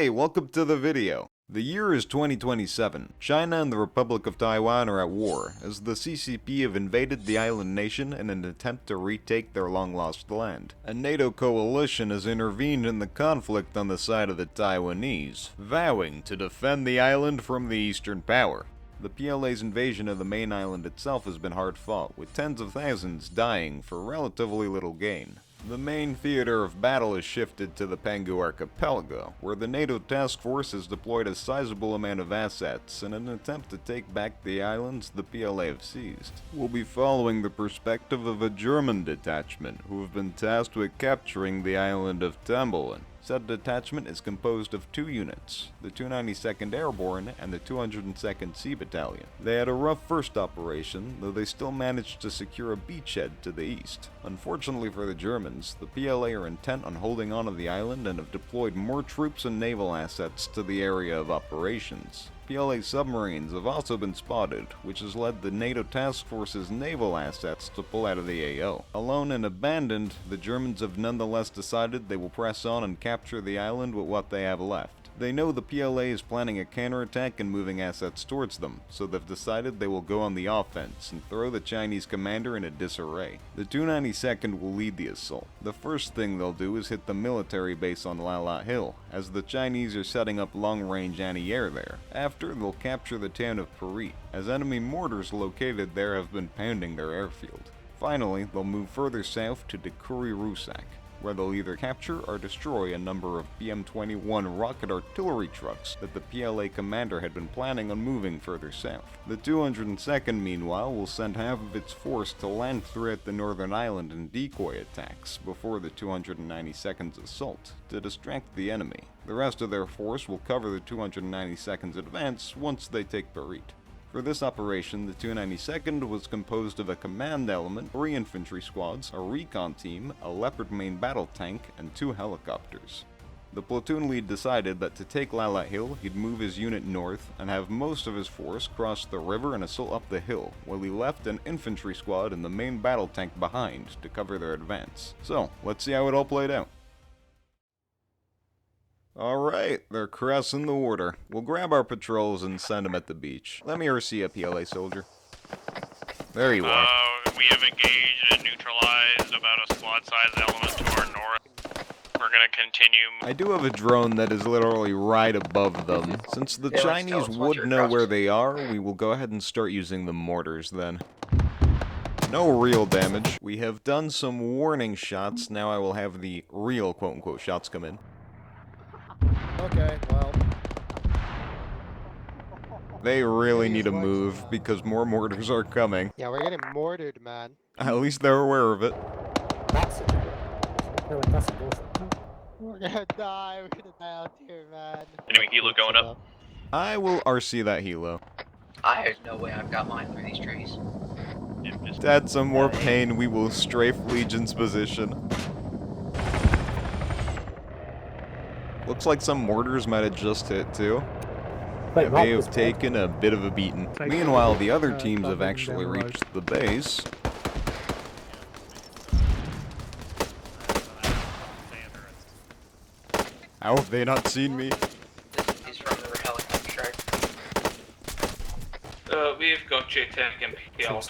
Hey, welcome to the video. The year is 2027. China and the Republic of Taiwan are at war, as the CCP have invaded the island nation in an attempt to retake their long-lost land. A NATO coalition has intervened in the conflict on the side of the Taiwanese, vowing to defend the island from the Eastern power. The PLA's invasion of the main island itself has been hard fought, with tens of thousands dying for relatively little gain. The main theater of battle is shifted to the Penghu Archipelago, where the NATO task force has deployed a sizable amount of assets in an attempt to take back the islands the PLA have seized. We'll be following the perspective of a German detachment, who have been tasked with capturing the island of Taiwan. Said detachment is composed of two units, the 292nd Airborne and the 202nd Sea Battalion. They had a rough first operation, though they still managed to secure a beachhead to the east. Unfortunately for the Germans, the PLA are intent on holding on to the island and have deployed more troops and naval assets to the area of operations. PLA submarines have also been spotted, which has led the NATO task force's naval assets to pull out of the AO. Alone and abandoned, the Germans have nonetheless decided they will press on and capture the island with what they have left. They know the PLA is planning a counterattack and moving assets towards them, so they've decided they will go on the offense and throw the Chinese commander in a disarray. The 292nd will lead the assault. The first thing they'll do is hit the military base on Lalat Hill, as the Chinese are setting up long-range anti-air there. After, they'll capture the town of Parit, as enemy mortars located there have been pounding their airfield. Finally, they'll move further south to Dekuri Rusak, where they'll either capture or destroy a number of BM-21 rocket artillery trucks that the PLA commander had been planning on moving further south. The 202nd, meanwhile, will send half of its force to land throughout the northern island in decoy attacks before the 292nd's assault, to distract the enemy. The rest of their force will cover the 292nd's advance once they take Parit. For this operation, the 292nd was composed of a command element, 3 infantry squads, a recon team, a Leopard main battle tank, and 2 helicopters. The platoon lead decided that to take Lalat Hill, he'd move his unit north and have most of his force cross the river and assault up the hill, while he left an infantry squad and the main battle tank behind to cover their advance. So, let's see how it all played out. Alright, they're crossing the water. We'll grab our patrols and send them at the beach. Let me see a PLA soldier. There you are. We have engaged and neutralized about a squad-sized element to our north. We're gonna continue. I do have a drone that is literally right above them. Since the Chinese would know where they are, we will go ahead and start using the mortars then. No real damage. We have done some warning shots, now I will have the real quote-unquote shots come in. Okay, well. They really need to move, because more mortars are coming. Yeah, we're getting mortared, man. At least they're aware of it. That's it. I feel like that's a bullshit. We're gonna die out here, man. Enemy helo going up. I will RC that helo. There's no way I've got mine through these trees. To add some more pain, we will strafe Legion's position. Looks like some mortars might have just hit too. Wait, They have taken a bit of a beating. Meanwhile, the other teams have actually reached the base. How have they not seen me? He's from the helicopter. We've got JTAC and PL.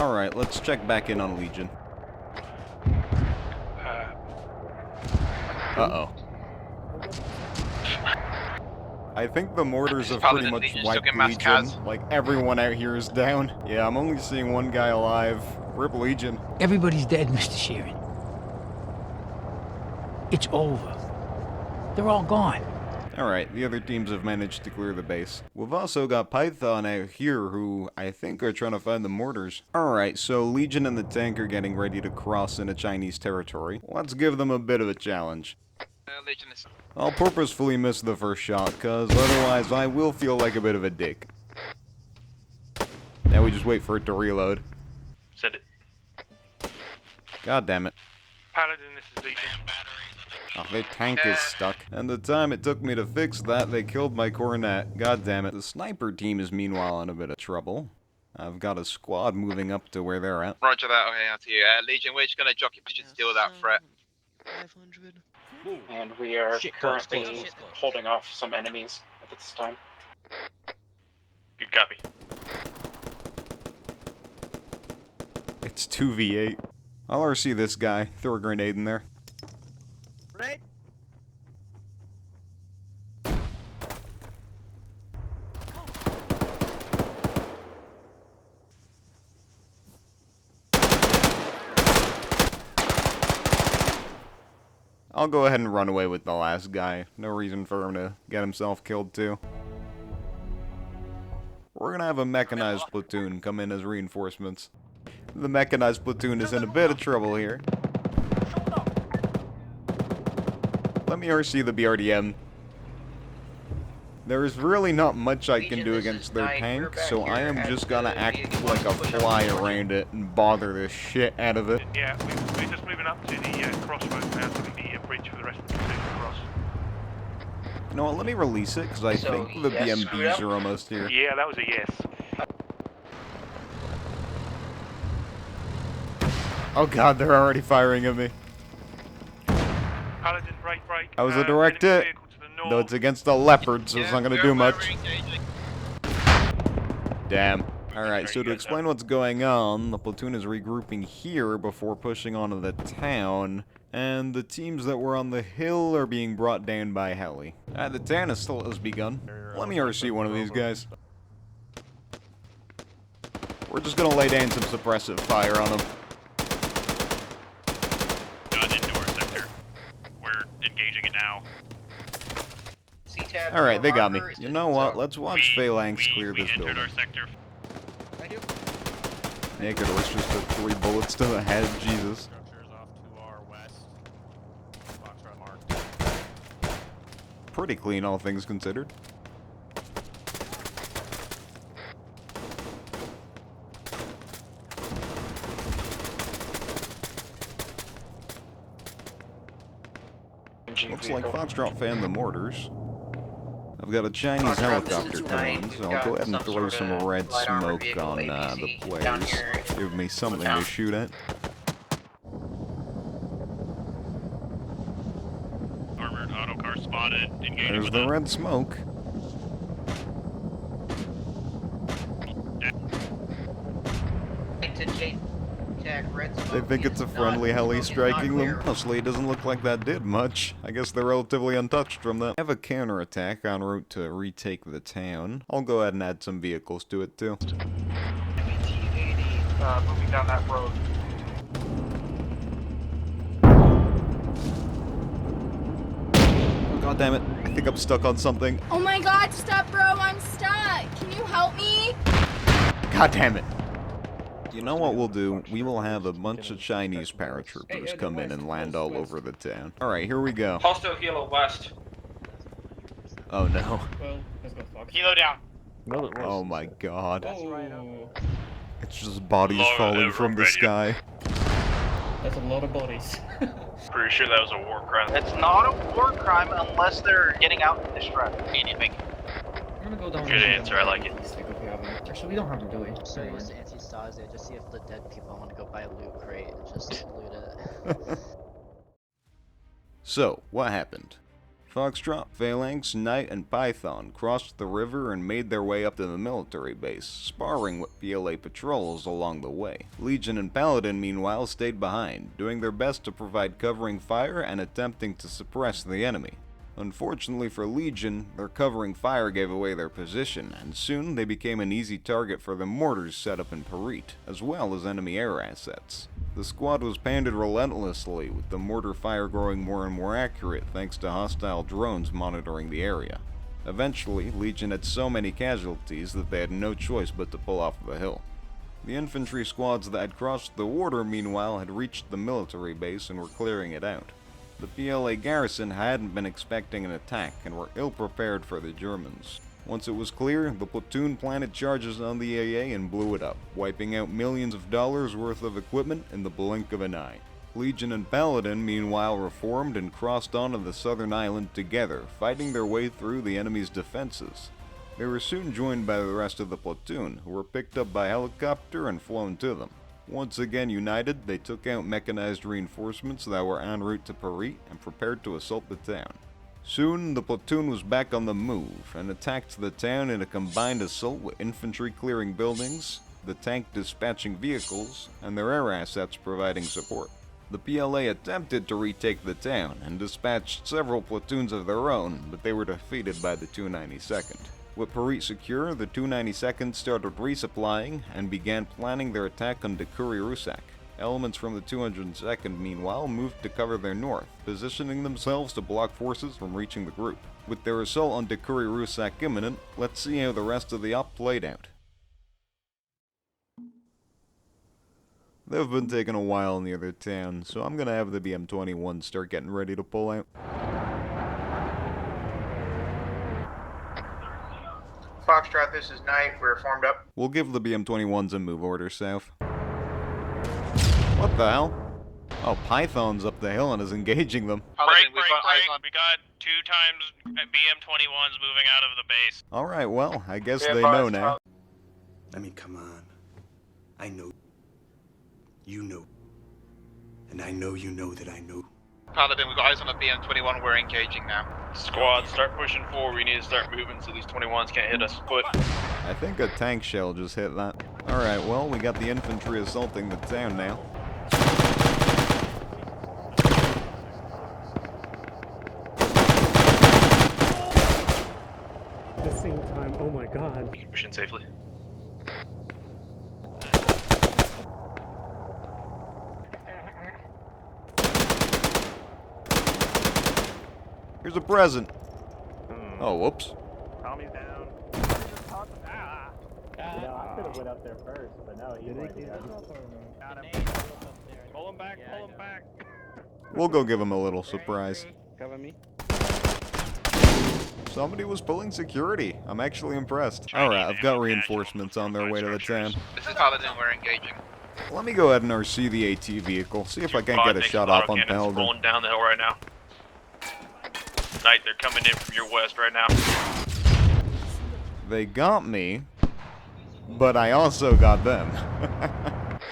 Alright, let's check back in on Legion. Uh-oh. I think the mortars have pretty much wiped Legion. Like, everyone out here is down. Yeah, I'm only seeing one guy alive. Rip Legion. Everybody's dead, Mr. Sheeran. It's over. They're all gone. Alright, the other teams have managed to clear the base. We've also got Python out here who I think are trying to find the mortars. Alright, so Legion and the tank are getting ready to cross into Chinese territory. Let's give them a bit of a challenge. Legion is... I'll purposefully miss the first shot, cause otherwise I will feel like a bit of a dick. Now we just wait for it to reload. Send it. God damn it. Paladin, this is Legion. Oh, their tank is stuck. And the time it took me to fix that, they killed my cornet. God damn it. The sniper team is meanwhile in a bit of trouble. I've got a squad moving up to where they're at. Roger that, okay, out to you. Legion, we're just gonna jockey position to deal with that threat. 500. and we are currently holding off some enemies at this time. Good copy. It's 2v8. I'll RC this guy. Throw a grenade in there. Right? I'll go ahead and run away with the last guy. No reason for him to get himself killed too. We're gonna have a mechanized platoon come in as reinforcements. The mechanized platoon is in a bit of trouble here. Let me RC the BRDM. There's really not much I can do against their tank, so I am just gonna act like a fly around it and bother the shit out of it. Yeah, we're just moving up to the crossroads now, so the bridge for the rest of the platoon to cross. You know what, let me release it, because I think the BMBs are almost here. Yeah, that was a yes. Oh god, they're already firing at me. Paladin, break. That was a direct hit. Though it's against the leopard, so it's not gonna do much. Damn. Alright, so to explain what's going on, the platoon is regrouping here before pushing onto the town, and the teams that were on the hill are being brought down by heli. The town has still has begun. Let me RC one of these guys. We're just gonna lay down some suppressive fire on them. Into our sector. We're engaging it now. Alright, they got me. You know what? Let's watch Phalanx clear this building. Our sector. Naked was just took 3 bullets to the head, Jesus. Structures off to our west. Foxtrot marked. Pretty clean, all things considered. Looks like Foxtrot fanned the mortars. I've got a Chinese helicopter coming, so I'll go ahead and throw some red smoke on the players. Give me something to shoot at. Armored autocar spotted. Engaging There's with the them. red smoke. They think it's a friendly heli striking them. Honestly, it doesn't look like that did much. I guess they're relatively untouched from that. I have a counterattack en route to retake the town. I'll go ahead and add some vehicles to it too. MT-80 moving down that road. Oh, god damn it. I think I'm stuck on something. Oh my god, stop bro, I'm stuck. Can you help me? God damn it. You know what we'll do? We will have a bunch of Chinese paratroopers come in and land all over the town. Alright, here we go. Hostile helo west. Oh no. Helo down. Oh my god. Oh, It's just bodies Lower falling the from the radio. sky. that's a lot of bodies. Pretty sure that was a war crime. It's not a war crime unless they're getting out in distress. Anything. I'm gonna go down. Good answer, I like it. Actually, we don't have to do it. So use anti-stasia, just see if the dead people want to go buy a loot crate and just loot it. So, what happened? Foxtrot, Phalanx, Knight, and Python crossed the river and made their way up to the military base, sparring with PLA patrols along the way. Legion and Paladin, meanwhile, stayed behind, doing their best to provide covering fire and attempting to suppress the enemy. Unfortunately for Legion, their covering fire gave away their position, and soon they became an easy target for the mortars set up in Parit, as well as enemy air assets. The squad was pounded relentlessly, with the mortar fire growing more and more accurate thanks to hostile drones monitoring the area. Eventually, Legion had so many casualties that they had no choice but to pull off the hill. The infantry squads that had crossed the water, meanwhile, had reached the military base and were clearing it out. The PLA garrison hadn't been expecting an attack and were ill-prepared for the Germans. Once it was clear, the platoon planted charges on the AA and blew it up, wiping out millions of dollars worth of equipment in the blink of an eye. Legion and Paladin, meanwhile, reformed and crossed onto the southern island together, fighting their way through the enemy's defenses. They were soon joined by the rest of the platoon, who were picked up by helicopter and flown to them. Once again united, they took out mechanized reinforcements that were en route to Paris and prepared to assault the town. Soon, the platoon was back on the move and attacked the town in a combined assault with infantry clearing buildings, the tank dispatching vehicles, and their air assets providing support. The PLA attempted to retake the town and dispatched several platoons of their own, but they were defeated by the 292nd. With Paris secure, the 292nd started resupplying and began planning their attack on Dekuri-Rusak. Elements from the 202nd, meanwhile, moved to cover their north, positioning themselves to block forces from reaching the group. With their assault on Dekuri-Rusak imminent, let's see how the rest of the op played out. They've been taking a while in the other town, so I'm gonna have the BM-21 start getting ready to pull out. Foxtrot, this is Knight. We're formed up. We'll give the BM-21s a move order south. What the hell? Oh, Python's up the hill and is engaging them. Break. We got 2 times BM-21s moving out of the base. Alright, well, I guess they know now. I mean, come on. I know. You know. And I know you know that I know. Paladin, we've got eyes on a BM-21. We're engaging now. Squad, start pushing forward. We need to start moving so these 21s can't hit us. Foot. I think a tank shell just hit that. Alright, well, we got the infantry assaulting the town now. At the same time, oh my god. Pushing safely. Here's a present. Oh, whoops. Tommy's down. I could have went up there first, but no, he went down. Pull him back, pull him back. We'll go give him a little surprise. Cover me. Somebody was pulling security. I'm actually impressed. Alright, I've got reinforcements on their way to the town. This is Paladin. We're engaging. Let me go ahead and RC the AT vehicle, see if I can't get a shot off on Paladin. Rolling down the hill right now. Knight, they're coming in from your west right now. They got me, but I also got them.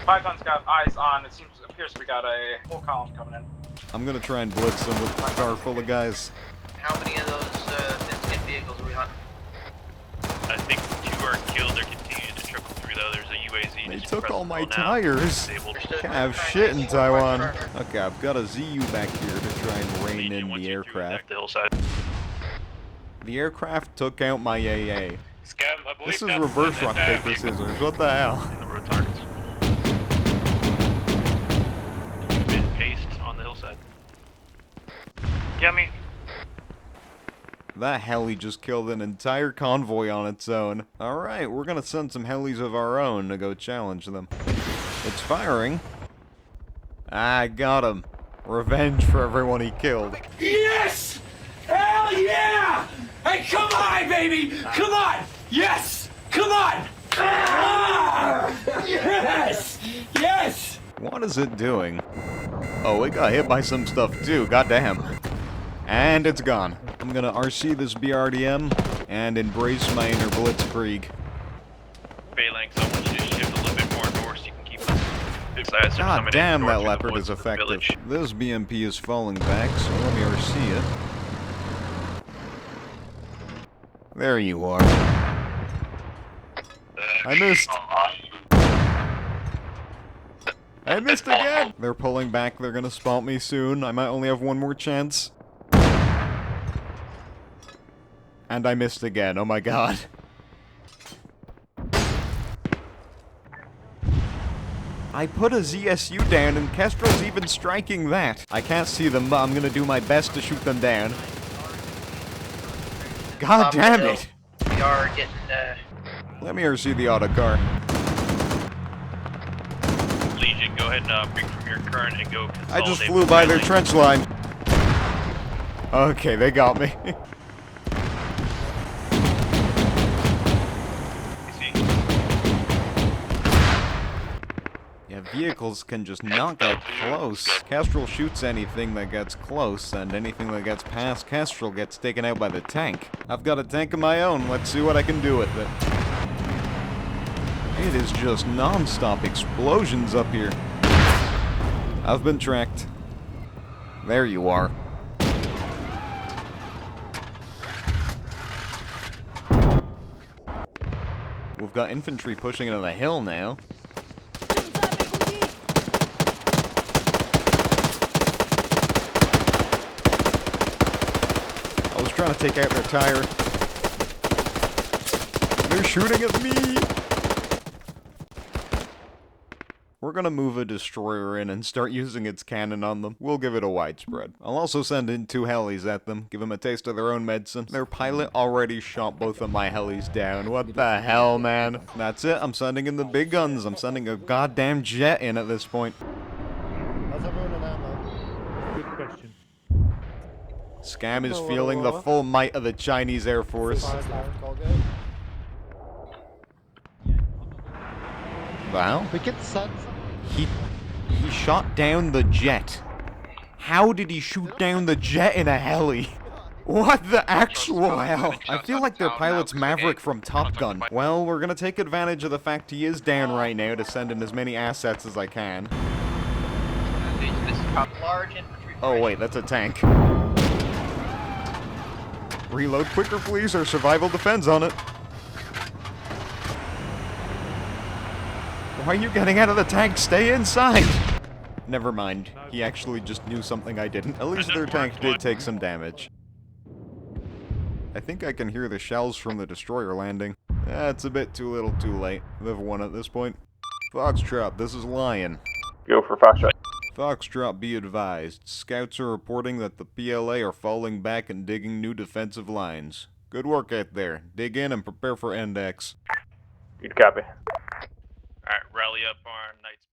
Python's got eyes on. It appears we got a whole column coming in. I'm gonna try and blitz them with a car full of guys. How many of those thin-skin vehicles are we hunting? I think 2 are killed. They're continuing to trickle through though. There's a UAZ. They just took all my now. tires. Disabled. Can't have shit in Taiwan. Okay, I've got a ZU back here to try and rein in the aircraft. The hillside. The aircraft took out my AA. Scab, I believe This is that's reverse the rock, paper, scissors. What the hell? Number of targets. Been paced on the hillside. Yummy. That heli just killed an entire convoy on its own. Alright, we're gonna send some helis of our own to go challenge them. It's firing. I got him. Revenge for everyone he killed. Yes! Hell yeah! Hey, come on, baby! Come on! Yes! Come on! Ah! Yes! Yes! What is it doing? Oh, it got hit by some stuff too, goddamn. And it's gone. I'm gonna RC this BRDM and embrace my inner blitzkrieg. Phalanx, I want you to shift a little bit more north so you can keep us. God damn, that leopard is effective. This BMP is falling back, so let me RC it. There you are. I missed. I missed again! They're pulling back, they're gonna spot me soon. I might only have one more chance. And I missed again, oh my god. I put a ZSU down and Kestrel's even striking that. I can't see them, but I'm gonna do my best to shoot them down. God damn it! We are getting, Let me RC the autocar. Legion, go ahead and break from your current and go consolidate. I just flew by their trench line. Okay, they got me. Yeah, vehicles can just not get close. Kestrel shoots anything that gets close, and anything that gets past Kestrel gets taken out by the tank. I've got a tank of my own, let's see what I can do with it. It is just non-stop explosions up here. I've been tracked. There you are. We've got infantry pushing into the hill now. I was trying to take out their tire. They're shooting at me! We're gonna move a destroyer in and start using its cannon on them. We'll give it a widespread. I'll also send in 2 helis at them, give them a taste of their own medicine. Their pilot already shot both of my helis down. What the hell, man? That's it, I'm sending in the big guns. I'm sending a goddamn jet in at this point. How's everyone in ammo? Good question. Scam is feeling the full might of the Chinese Air Force. Wow. We can send some. He shot down the jet. How did he shoot down the jet in a heli? What the actual hell? I feel like their pilot's Maverick from Top Gun. Well, we're gonna take advantage of the fact he is down right now to send in as many assets as I can. Oh wait, that's a tank. Reload quicker please, our survival depends on it. Why are you getting out of the tank? Stay inside! Never mind. He actually just knew something I didn't. At least their tank did take some damage. I think I can hear the shells from the destroyer landing. It's a bit too little too late. They've won at this point. Foxtrot, this is Lion. Go for Foxtrot. Foxtrot, be advised. Scouts are reporting that the PLA are falling back and digging new defensive lines. Good work out there. Dig in and prepare for index. Good copy. Alright, rally up our knights.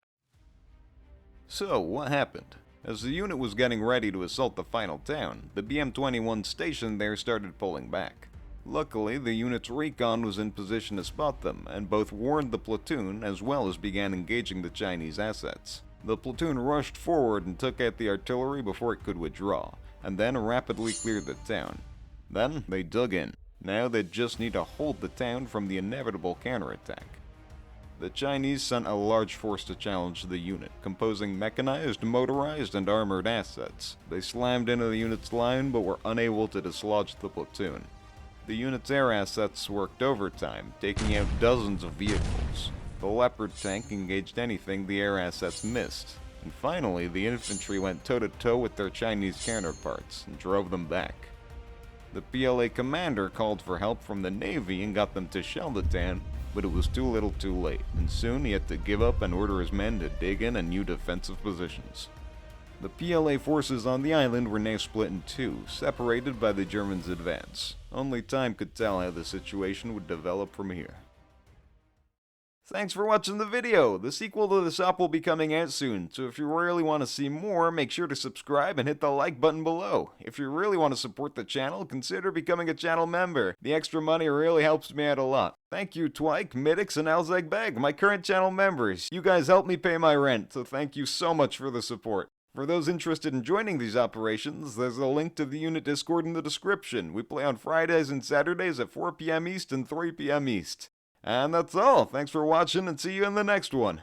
So, what happened? As the unit was getting ready to assault the final town, the BM-21 stationed there started pulling back. Luckily, the unit's recon was in position to spot them, and both warned the platoon as well as began engaging the Chinese assets. The platoon rushed forward and took out the artillery before it could withdraw, and then rapidly cleared the town. Then, they dug in. Now they just need to hold the town from the inevitable counterattack. The Chinese sent a large force to challenge the unit, composing mechanized, motorized, and armored assets. They slammed into the unit's line, but were unable to dislodge the platoon. The unit's air assets worked overtime, taking out dozens of vehicles. The Leopard tank engaged anything the air assets missed. And finally, the infantry went toe-to-toe with their Chinese counterparts, and drove them back. The PLA commander called for help from the Navy and got them to shell the town, but it was too little too late, and soon he had to give up and order his men to dig in new defensive positions. The PLA forces on the island were now split in 2, separated by the Germans' advance. Only time could tell how the situation would develop from here. Thanks for watching the video! The sequel to this op will be coming out soon, so if you really want to see more, make sure to subscribe and hit the like button below. If you really want to support the channel, consider becoming a channel member. The extra money really helps me out a lot. Thank you Twike, Middix, and Alzeg Beg, my current channel members. You guys help me pay my rent, so thank you so much for the support. For those interested in joining these operations, there's a link to the unit Discord in the description. We play on Fridays and Saturdays at 4 PM East and 3 PM East. And that's all. Thanks for watching and see you in the next one.